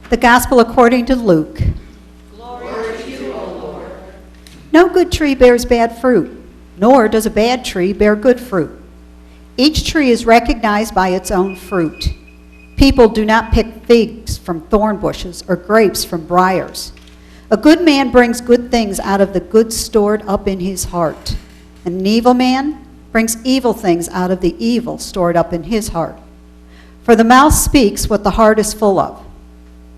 The Gospel according to Luke. Glory to you, O Lord. No good tree bears bad fruit, nor does a bad tree bear good fruit. Each tree is recognized by its own fruit. People do not pick figs from thorn bushes or grapes from briars. A good man brings good things out of the good stored up in his heart. And an evil man brings evil things out of the evil stored up in his heart. For the mouth speaks what the heart is full of.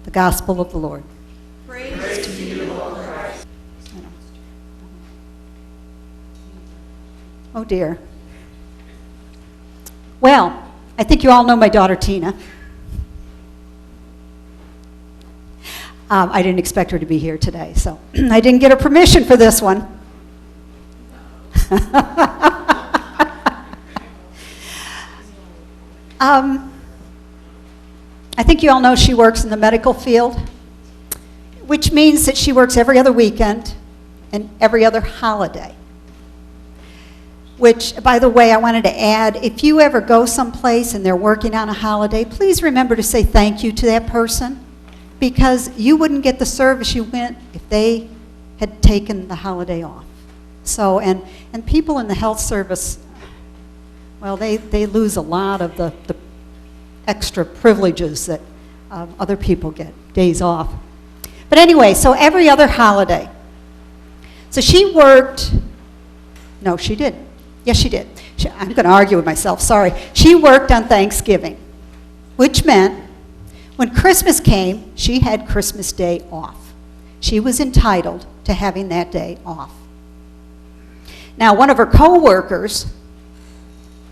The Gospel of the Lord. Praise to you, Lord Christ. Oh dear. Well, I think you all know my daughter Tina. I didn't expect her to be here today, so I didn't get her permission for this one. I think you all know she works in the medical field, which means that she works every other weekend and every other holiday. Which, by the way, I wanted to add, if you ever go someplace and they're working on a holiday, please remember to say thank you to that person, because you wouldn't get the service you went if they had taken the holiday off. So, and people in the health service, well, they lose a lot of the extra privileges that other people get, days off. But anyway, so every other holiday. So she worked, no, she didn't. Yes, she did. I'm going to argue with myself, sorry. She worked on Thanksgiving, which meant when Christmas came, she had Christmas Day off. She was entitled to having that day off. Now, one of her co-workers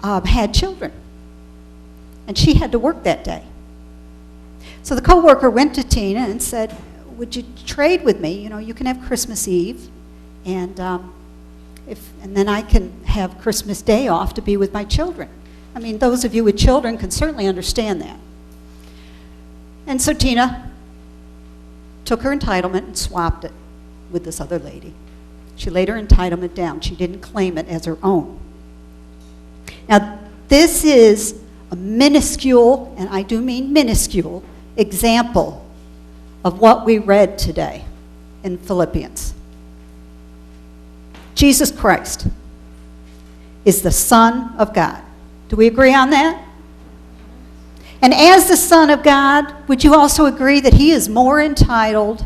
had children, and she had to work that day. So the co-worker went to Tina and said, would you trade with me? You know, you can have Christmas Eve, and then I can have Christmas Day off to be with my children. I mean, those of you with children can certainly understand that. And so Tina took her entitlement and swapped it with this other lady. She laid her entitlement down. She didn't claim it as her own. Now, this is a minuscule, and I do mean minuscule, example of what we read today in Philippians. Jesus Christ is the Son of God. Do we agree on that? And as the Son of God, would you also agree that he is more entitled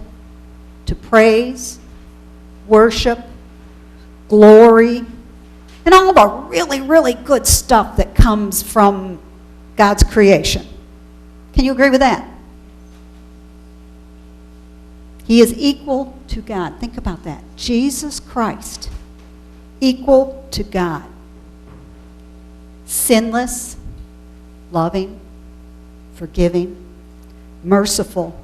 to praise, worship, glory, and all the really, really good stuff that comes from God's creation? Can you agree with that? He is equal to God. Think about that. Jesus Christ, equal to God. Sinless, loving, forgiving, merciful.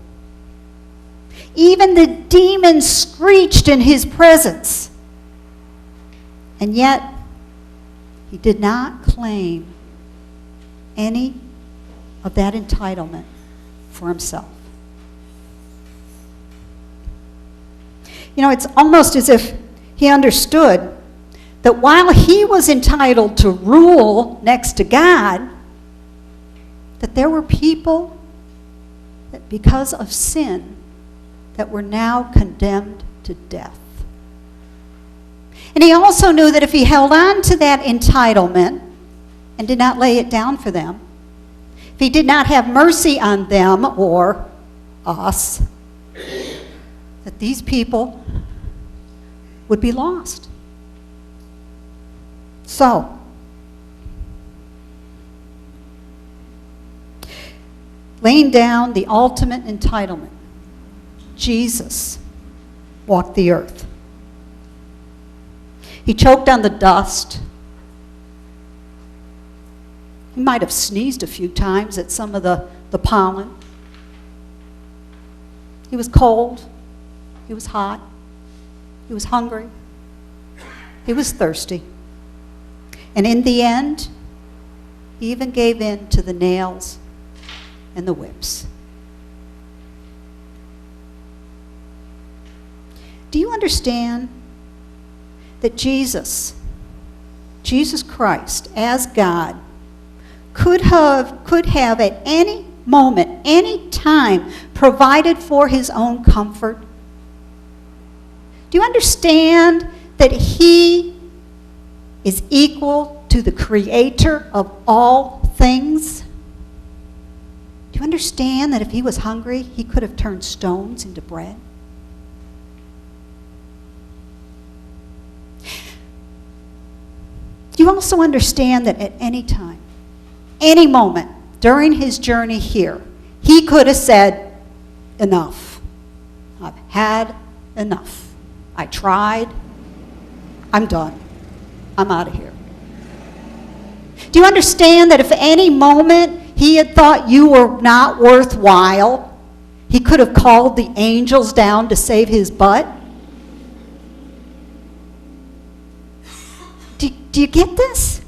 Even the demons screeched in his presence. And yet, he did not claim any of that entitlement for himself. You know, it's almost as if he understood that while he was entitled to rule next to God, that there were people that because of sin that were now condemned to death. And he also knew that if he held on to that entitlement and did not lay it down for them, if he did not have mercy on them or us, that these people would be lost. So, laying down the ultimate entitlement, Jesus walked the earth. He choked on the dust. He might have sneezed a few times at some of the pollen. He was cold. He was hot. He was hungry. He was thirsty. And in the end, he even gave in to the nails and the whips. Do you understand that Jesus Christ, as God, could have at any moment, any time, provided for his own comfort? Do you understand that he is equal to the creator of all things? Do you understand that if he was hungry, he could have turned stones into bread? Do you also understand that at any time, any moment during his journey here, he could have said, enough. I've had enough. I tried. I'm done. I'm out of here. Do you understand that if at any moment he had thought you were not worthwhile, he could have called the angels down to save his butt? Do you get this?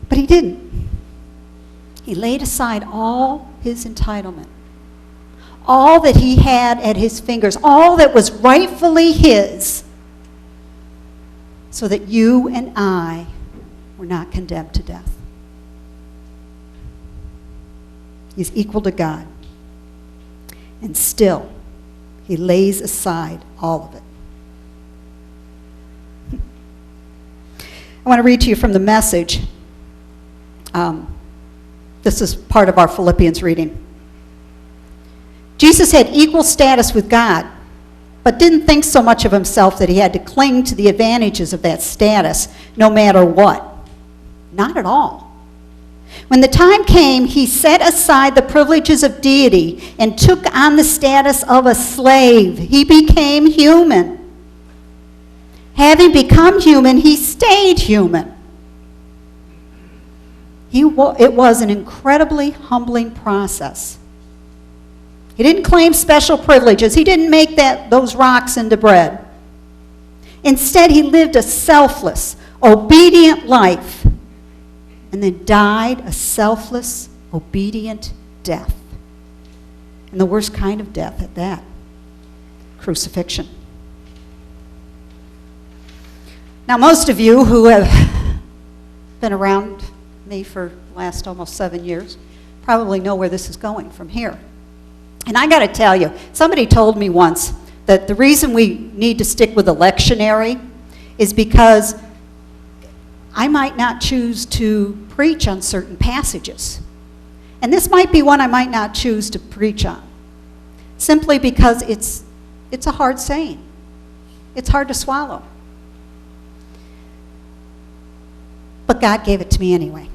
But he didn't. He laid aside all his entitlement, all that he had at his fingers, all that was rightfully his, so that you and I were not condemned to death. He's equal to God. And still, he lays aside all of it. I want to read to you from the Message. This is part of our Philippians reading. Jesus had equal status with God, but didn't think so much of himself that he had to cling to the advantages of that status no matter what. Not at all. When the time came, he set aside the privileges of deity and took on the status of a slave. He became human. Having become human, he stayed human. It was an incredibly humbling process. He didn't claim special privileges. He didn't make those rocks into bread. Instead, he lived a selfless, obedient life and then died a selfless, obedient death. And the worst kind of death at that, crucifixion. Now, most of you who have been around me for the last almost 7 years probably know where this is going from here. And I got to tell you, somebody told me once that the reason we need to stick with the lectionary is because I might not choose to preach on certain passages. And this might be one I might not choose to preach on, simply because it's a hard saying. It's hard to swallow. But God gave it to me anyway.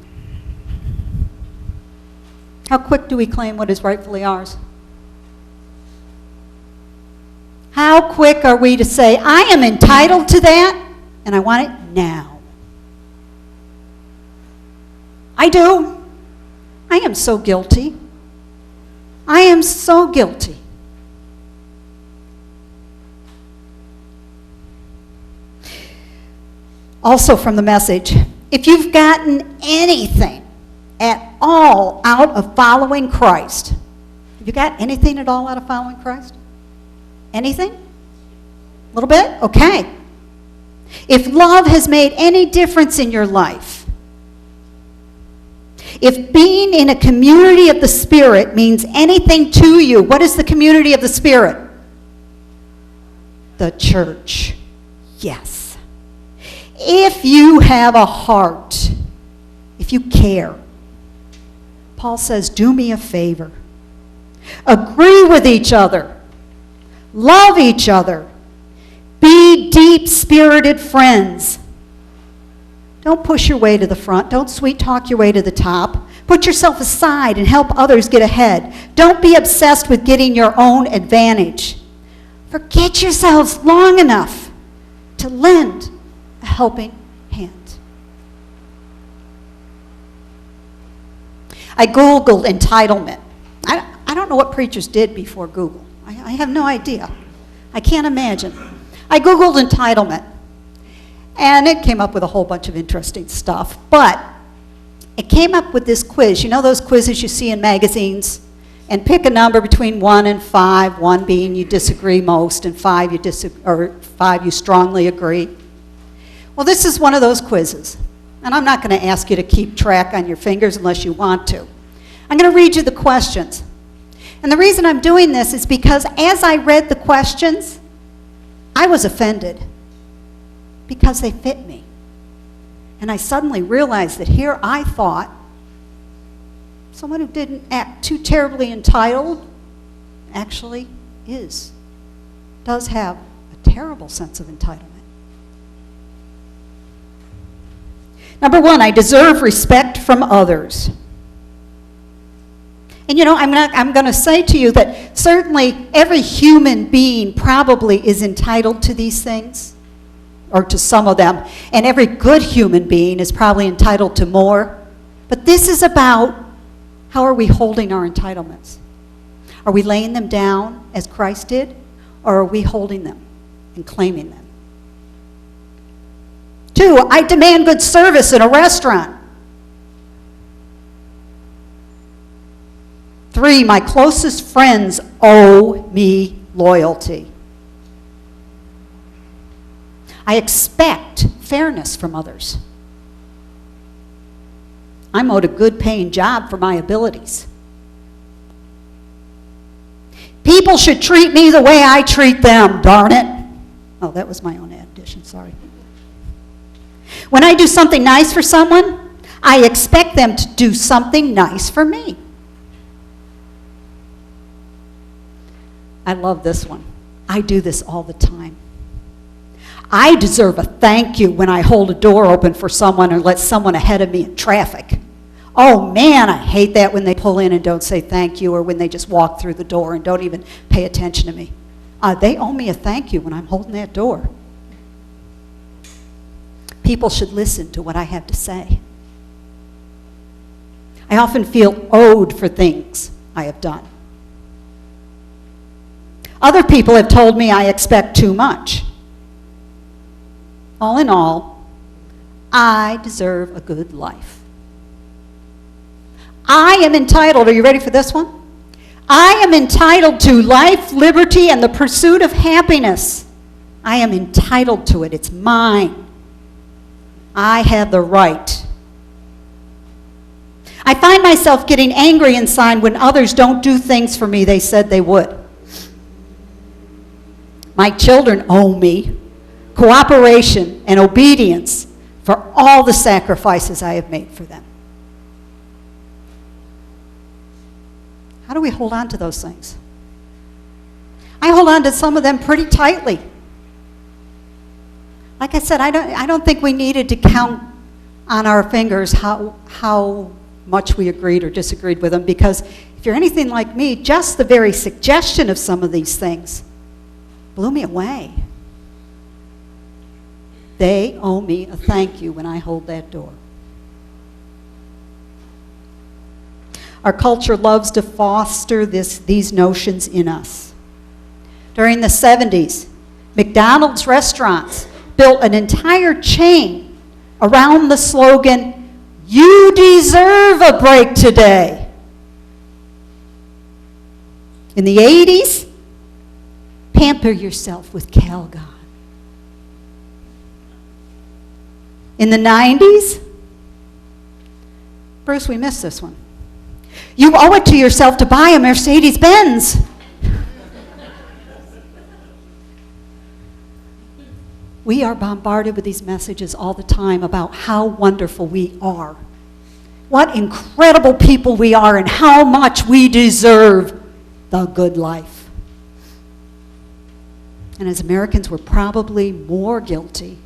How quick do we claim what is rightfully ours? How quick are we to say, I am entitled to that, and I want it now? I do. I am so guilty. I am so guilty. Also from the Message, if you've gotten anything at all out of following Christ, have you got anything at all out of following Christ? Anything? A little bit? Okay. If love has made any difference in your life, if being in a community of the Spirit means anything to you, what is the community of the Spirit? The church. Yes. If you have a heart, if you care, Paul says, do me a favor. Agree with each other. Love each other. Be deep-spirited friends. Don't push your way to the front. Don't sweet-talk your way to the top. Put yourself aside and help others get ahead. Don't be obsessed with getting your own advantage. Forget yourselves long enough to lend a helping hand. I Googled entitlement. I don't know what preachers did before Google. I have no idea. I can't imagine. I Googled entitlement, and it came up with a whole bunch of interesting stuff, but it came up with this quiz. You know those quizzes you see in magazines? And pick a number between 1 and 5, 1 being you disagree most, and 5 you strongly agree. Well, this is one of those quizzes, and I'm not going to ask you to keep track on your fingers unless you want to. I'm going to read you the questions. And the reason I'm doing this is because as I read the questions, I was offended because they fit me. And I suddenly realized that here I thought someone who didn't act too terribly entitled actually does have a terrible sense of entitlement. Number one, I deserve respect from others. And you know, I'm going to say to you that certainly every human being probably is entitled to these things, or to some of them, and every good human being is probably entitled to more. But this is about how are we holding our entitlements? Are we laying them down as Christ did, or are we holding them and claiming them? 2, I demand good service in a restaurant. 3, my closest friends owe me loyalty. I expect fairness from others. I'm owed a good paying job for my abilities. People should treat me the way I treat them, darn it. Oh, that was my own addition, sorry. When I do something nice for someone, I expect them to do something nice for me. I love this one. I do this all the time. I deserve a thank you when I hold a door open for someone or let someone ahead of me in traffic. Oh man, I hate that when they pull in and don't say thank you, or when they just walk through the door and don't even pay attention to me. They owe me a thank you when I'm holding that door. People should listen to what I have to say. I often feel owed for things I have done. Other people have told me I expect too much. All in all, I deserve a good life. I am entitled, are you ready for this one? I am entitled to life, liberty, and the pursuit of happiness. I am entitled to it. It's mine. I have the right. I find myself getting angry inside when others don't do things for me they said they would. My children owe me cooperation and obedience for all the sacrifices I have made for them. How do we hold on to those things? I hold on to some of them pretty tightly. Like I said, I don't think we needed to count on our fingers how much we agreed or disagreed with them, because if you're anything like me, just the very suggestion of some of these things blew me away. They owe me a thank you when I hold that door. Our culture loves to foster these notions in us. During the 70s, McDonald's restaurants built an entire chain around the slogan, "You deserve a break today." In the 80s, pamper yourself with Calgon. In the 90s, Bruce, we missed this one. You owe it to yourself to buy a Mercedes-Benz. We are bombarded with these messages all the time about how wonderful we are, what incredible people we are, and how much we deserve the good life. And as Americans, we're probably more guilty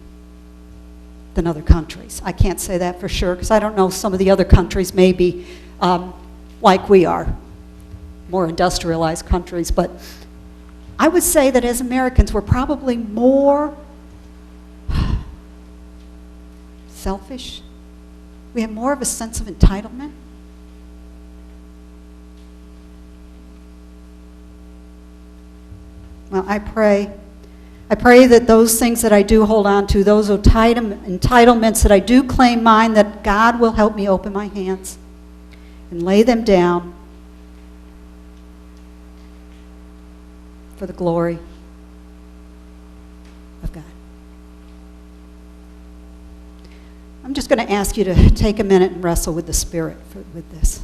than other countries. I can't say that for sure, because I don't know, some of the other countries may be like we are, more industrialized countries, but I would say that as Americans, we're probably more selfish. We have more of a sense of entitlement. Well, I pray that those things that I do hold on to, those entitlements that I do claim mine, that God will help me open my hands and lay them down for the glory of God. I'm just going to ask you to take a minute and wrestle with the Spirit with this.